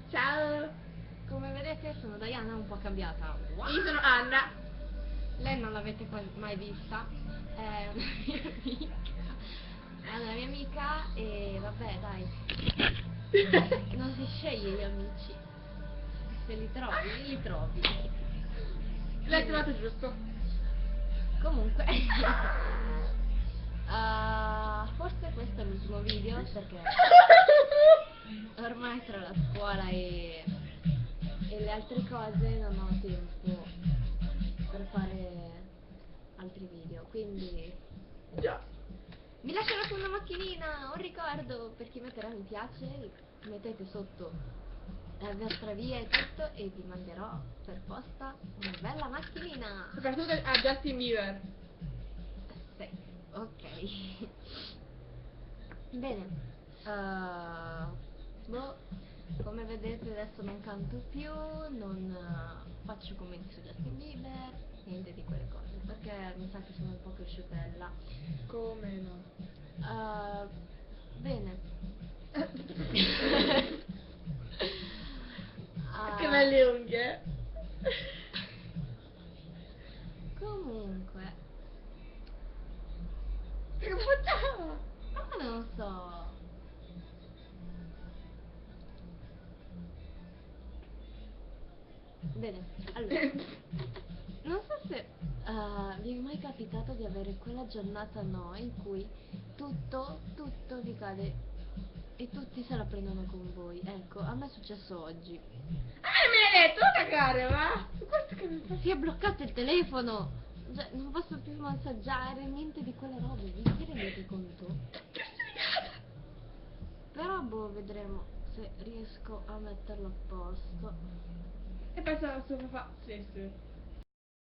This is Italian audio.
Ciao. Come vedete sono Diana, un po' cambiata. Wow. Io sono Anna. Lei non l'avete mai vista, è una mia amica. È una mia amica e vabbè dai. Non si sceglie gli amici. Se li trovi, li trovi. L'hai trovato giusto. Comunque forse questo è l'ultimo video perché ormai tra la scuola e le altre cose non ho tempo per fare altri video, quindi Già. vi lascerò su una macchinina un ricordo per chi metterà mi piace, mettete sotto la vostra via e tutto e vi manderò per posta una bella macchinina. Soprattutto a Justin Bieber. Sì, ok. Bene, boh, come vedete adesso non canto più, non faccio commenti su Justin Bieber, niente di quelle cose, perché mi sa che sono un po' cresciutella. Come no? Bene. Che belle unghie. Comunque, Che facciamo? non so. Bene, allora, non so se vi è mai capitato di avere quella giornata no, in cui tutto vi cade e tutti se la prendono con voi. Ecco, a me è successo oggi. Me l'hai detto, cagare, va? Questo che mi fa. Si è bloccato il telefono! Cioè, non posso più massaggiare, niente di quelle robe, vi rendete conto? Che sfigata. Però boh, vedremo se riesco a metterlo a posto. E penso al suo papà. Sì, sì.